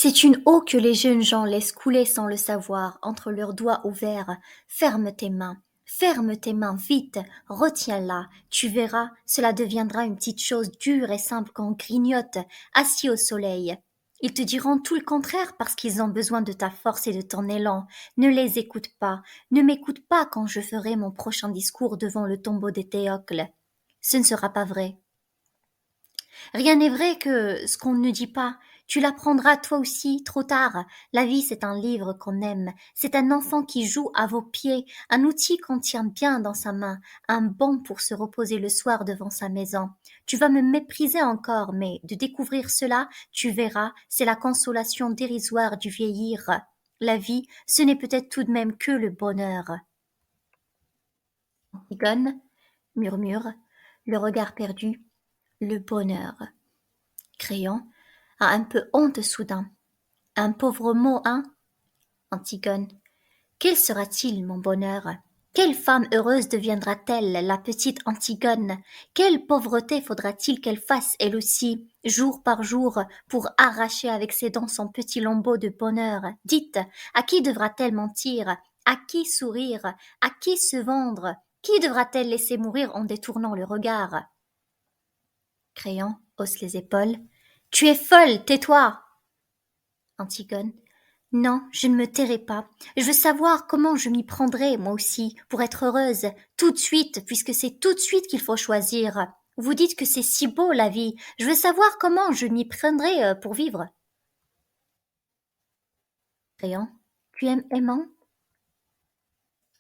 C'est une eau que les jeunes gens laissent couler sans le savoir, entre leurs doigts ouverts. Ferme tes mains, vite, retiens-la. Tu verras, cela deviendra une petite chose dure et simple qu'on grignote, assis au soleil. Ils te diront tout le contraire parce qu'ils ont besoin de ta force et de ton élan. Ne les écoute pas, ne m'écoute pas quand je ferai mon prochain discours devant le tombeau des Théocles. Ce ne sera pas vrai. Rien n'est vrai que ce qu'on ne dit pas. Tu l'apprendras toi aussi, trop tard. La vie, c'est un livre qu'on aime. C'est un enfant qui joue à vos pieds, un outil qu'on tient bien dans sa main, un banc pour se reposer le soir devant sa maison. Tu vas me mépriser encore, mais de découvrir cela, tu verras, c'est la consolation dérisoire du vieillir. La vie, ce n'est peut-être tout de même que le bonheur. Antigone murmure, le regard perdu, le bonheur. Créon a un peu honte soudain. Un pauvre mot, hein? Antigone. Quel sera-t-il, mon bonheur? Quelle femme heureuse deviendra-t-elle, la petite Antigone? Quelle pauvreté faudra-t-il qu'elle fasse, elle aussi, jour par jour, pour arracher avec ses dents son petit lambeau de bonheur? Dites, à qui devra-t-elle mentir? À qui sourire? À qui se vendre? Qui devra-t-elle laisser mourir en détournant le regard? Créon hausse les épaules. Tu es folle, tais-toi! Antigone. Non, je ne me tairai pas. Je veux savoir comment je m'y prendrai, moi aussi, pour être heureuse, tout de suite, puisque c'est tout de suite qu'il faut choisir. Vous dites que c'est si beau, la vie. Je veux savoir comment je m'y prendrai pour vivre. Créon. Tu aimes aimant?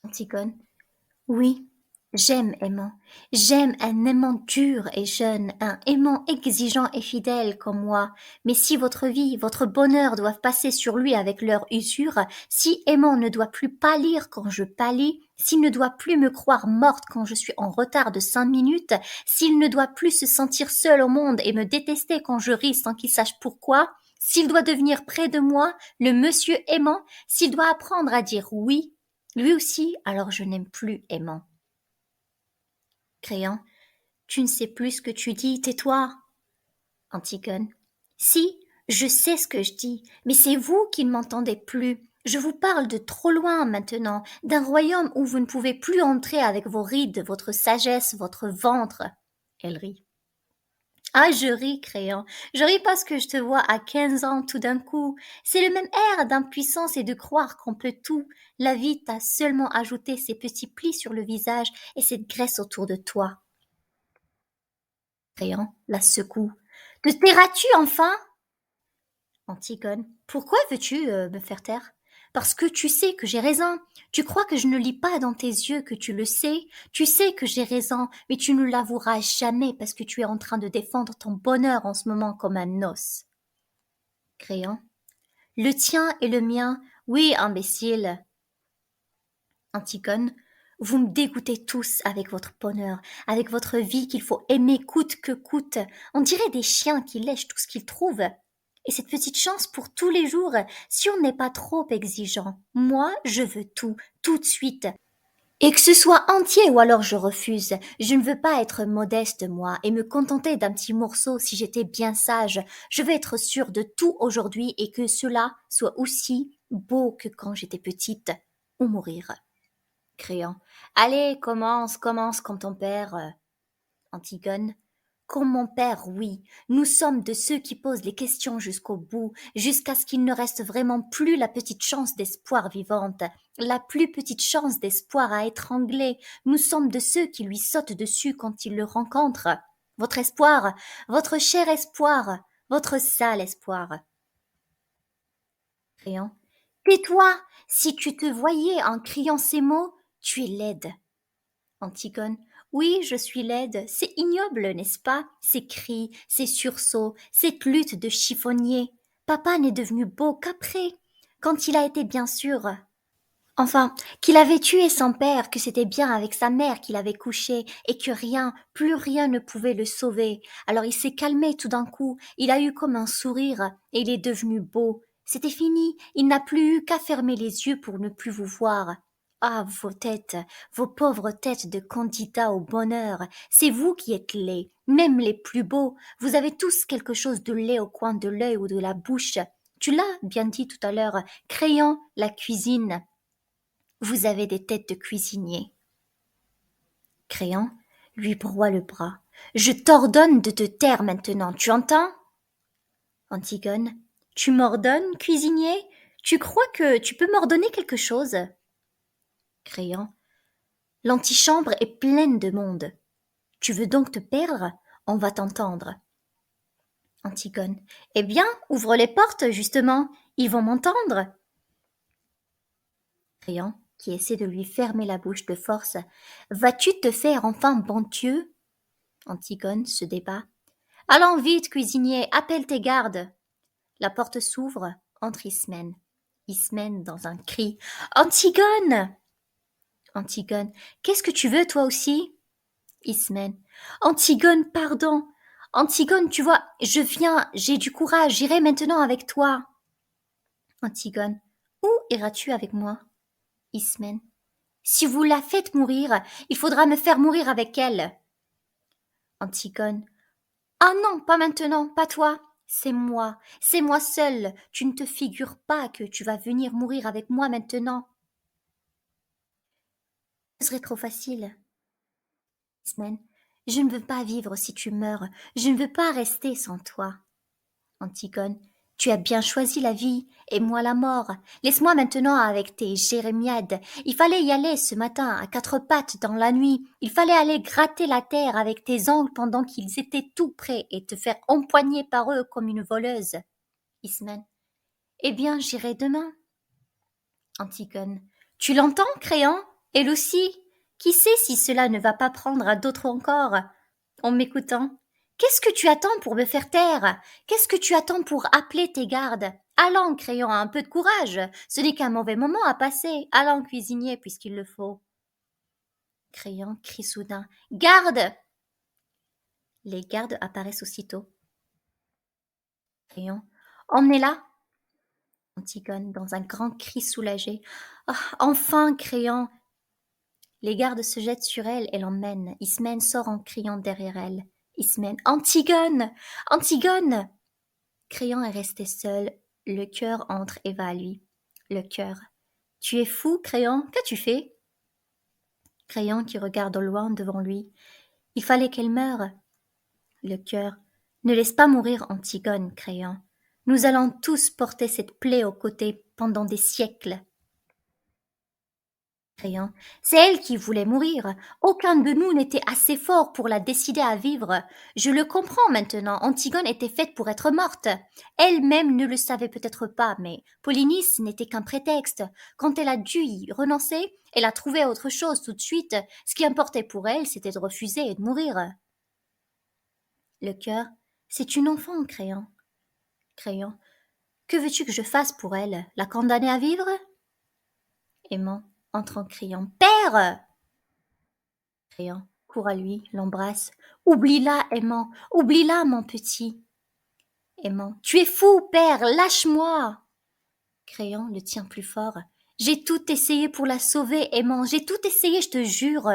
Antigone. Oui, j'aime aimant. J'aime un aimant dur et jeune, un aimant exigeant et fidèle comme moi. Mais si votre vie, votre bonheur doivent passer sur lui avec leur usure, si aimant ne doit plus pâlir quand je pâlis, s'il ne doit plus me croire morte quand je suis en retard de 5 minutes, s'il ne doit plus se sentir seul au monde et me détester quand je ris sans qu'il sache pourquoi, s'il doit devenir près de moi le monsieur aimant, s'il doit apprendre à dire oui, lui aussi, alors je n'aime plus aimant. Créon. Tu ne sais plus ce que tu dis, tais-toi. Antigone. Si, je sais ce que je dis, mais c'est vous qui ne m'entendez plus. Je vous parle de trop loin maintenant, d'un royaume où vous ne pouvez plus entrer avec vos rides, votre sagesse, votre ventre. Elle rit. Ah, je ris, Créon. Je ris parce que je te vois à 15 ans tout d'un coup. C'est le même air d'impuissance et de croire qu'on peut tout. La vie t'a seulement ajouté ces petits plis sur le visage et cette graisse autour de toi. Créon la secoue. Te tairas-tu enfin? Antigone. Pourquoi veux-tu me faire taire? Parce que tu sais que j'ai raison. Tu crois que je ne lis pas dans tes yeux que tu le sais. Tu sais que j'ai raison, mais tu ne l'avoueras jamais parce que tu es en train de défendre ton bonheur en ce moment comme un os. Créon. Le tien et le mien, oui, imbécile. Antigone. Vous me dégoûtez tous avec votre bonheur, avec votre vie qu'il faut aimer coûte que coûte. On dirait des chiens qui lèchent tout ce qu'ils trouvent. Et cette petite chance pour tous les jours, si on n'est pas trop exigeant. Moi, je veux tout, tout de suite. Et que ce soit entier ou alors je refuse. Je ne veux pas être modeste, moi, et me contenter d'un petit morceau si j'étais bien sage. Je veux être sûre de tout aujourd'hui et que cela soit aussi beau que quand j'étais petite. Ou mourir. Créant. Allez, commence comme ton père. Antigone. Comme mon père, oui. Nous sommes de ceux qui posent les questions jusqu'au bout, jusqu'à ce qu'il ne reste vraiment plus la petite chance d'espoir vivante, la plus petite chance d'espoir à étrangler. Nous sommes de ceux qui lui sautent dessus quand ils le rencontrent. Votre espoir, votre cher espoir, votre sale espoir. Criant. Tais-toi, si tu te voyais en criant ces mots, tu es laide. Antigone. Oui, je suis laide. C'est ignoble, n'est-ce pas? Ces cris, ces sursauts, cette lutte de chiffonnier. Papa n'est devenu beau qu'après, quand il a été bien sûr. Enfin, qu'il avait tué son père, que c'était bien avec sa mère qu'il avait couché, et que rien, plus rien ne pouvait le sauver. Alors il s'est calmé tout d'un coup, il a eu comme un sourire, et il est devenu beau. C'était fini, il n'a plus eu qu'à fermer les yeux pour ne plus vous voir. Ah, vos têtes, vos pauvres têtes de candidats au bonheur, c'est vous qui êtes laids, même les plus beaux, vous avez tous quelque chose de laid au coin de l'œil ou de la bouche. Tu l'as bien dit tout à l'heure, Crayon, la cuisine. Vous avez des têtes de cuisinier. Crayon lui broie le bras. Je t'ordonne de te taire maintenant, tu entends? Antigone. Tu m'ordonnes, cuisinier? Tu crois que tu peux m'ordonner quelque chose? Crayon. L'antichambre est pleine de monde. Tu veux donc te perdre? On va t'entendre. Antigone. Eh bien, ouvre les portes, justement. Ils vont m'entendre. Crayon, qui essaie de lui fermer la bouche de force. Vas-tu te faire enfin bon Dieu? Antigone se débat. Allons vite, cuisinier, appelle tes gardes. La porte s'ouvre, entre Ismène. Ismène dans un cri. Antigone! Antigone. Qu'est-ce que tu veux, toi aussi? Ismène. Antigone, pardon. Antigone, tu vois, je viens, j'ai du courage, j'irai maintenant avec toi. Antigone. Où iras-tu avec moi? Ismène. Si vous la faites mourir, il faudra me faire mourir avec elle. Antigone. Ah non, pas maintenant, pas toi. C'est moi seule. Tu ne te figures pas que tu vas venir mourir avec moi maintenant. Ce serait trop facile. Ismène. Je ne veux pas vivre si tu meurs. Je ne veux pas rester sans toi. Antigone. Tu as bien choisi la vie, et moi la mort. Laisse-moi maintenant avec tes jérémiades. Il fallait y aller ce matin, à quatre pattes, dans la nuit. Il fallait aller gratter la terre avec tes ongles pendant qu'ils étaient tout prêts et te faire empoigner par eux comme une voleuse. Ismène. Eh bien, j'irai demain. Antigone. Tu l'entends, Créon? Elle aussi. Qui sait si cela ne va pas prendre à d'autres encore? En m'écoutant. Qu'est-ce que tu attends pour me faire taire? Qu'est-ce que tu attends pour appeler tes gardes? Allons, Crayon, un peu de courage. Ce n'est qu'un mauvais moment à passer. Allons, cuisinier, puisqu'il le faut. Crayon crie soudain. Garde! Les gardes apparaissent aussitôt. Crayon. Emmenez-la. Antigone, dans un grand cri soulagé. Ah, enfin, Crayon! Les gardes se jettent sur elle et l'emmènent. Ismène sort en criant derrière elle. Ismène. Antigone! Antigone! Crayon est resté seul. Le cœur entre et va à lui. Le cœur. Tu es fou, Crayon? Qu'as-tu fait? Crayon qui regarde au loin devant lui. Il fallait qu'elle meure. Le cœur. Ne laisse pas mourir Antigone, Crayon. Nous allons tous porter cette plaie aux côtés pendant des siècles. Crayon. C'est elle qui voulait mourir. Aucun de nous n'était assez fort pour la décider à vivre. Je le comprends maintenant. Antigone était faite pour être morte. Elle-même ne le savait peut-être pas, mais Polynice n'était qu'un prétexte. Quand elle a dû y renoncer, elle a trouvé autre chose tout de suite. Ce qui importait pour elle, c'était de refuser et de mourir. Le cœur. C'est une enfant, Crayon. Crayon. Que veux-tu que je fasse pour elle? La condamner à vivre? Aimant entre en criant. Père! Crayon court à lui, l'embrasse. Oublie-la, Aimant, oublie-la, mon petit. Aimant. Tu es fou, père, lâche-moi. Crayon le tient plus fort. J'ai tout essayé pour la sauver, Aimant, j'ai tout essayé, je te jure.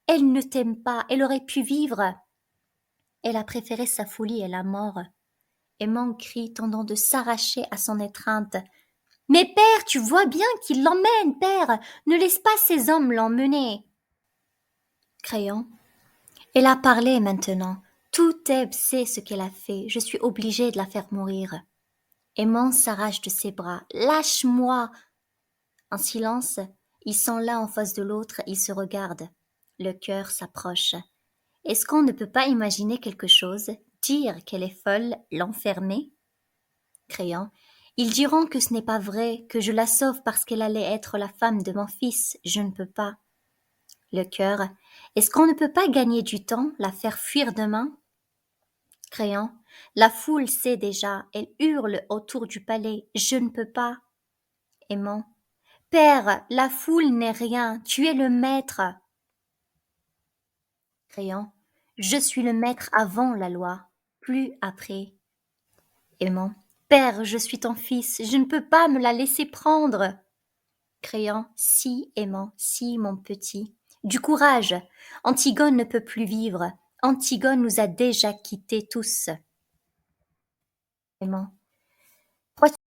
Elle ne t'aime pas, elle aurait pu vivre. Elle a préféré sa folie et la mort. Aimant crie, tendant de s'arracher à son étreinte. Mais père, tu vois bien qu'il l'emmène, père. Ne laisse pas ces hommes l'emmener. Crayon. Elle a parlé maintenant. Tout Thèbes sait ce qu'elle a fait. Je suis obligée de la faire mourir. Aimant s'arrache de ses bras. Lâche-moi! En silence, ils sont l'un en face de l'autre, ils se regardent. Le cœur s'approche. Est-ce qu'on ne peut pas imaginer quelque chose? Dire qu'elle est folle, l'enfermer? Crayon. Ils diront que ce n'est pas vrai, que je la sauve parce qu'elle allait être la femme de mon fils. Je ne peux pas. Le cœur. Est-ce qu'on ne peut pas gagner du temps, la faire fuir demain? Crayon. La foule sait déjà, elle hurle autour du palais. Je ne peux pas. Aimant. Père, la foule n'est rien, tu es le maître. Crayon. Je suis le maître avant la loi, plus après. Aimant. Père, je suis ton fils, je ne peux pas me la laisser prendre. Crayon. Si, Aimant, si, mon petit. Du courage. Antigone ne peut plus vivre. Antigone nous a déjà quittés tous. Aimant.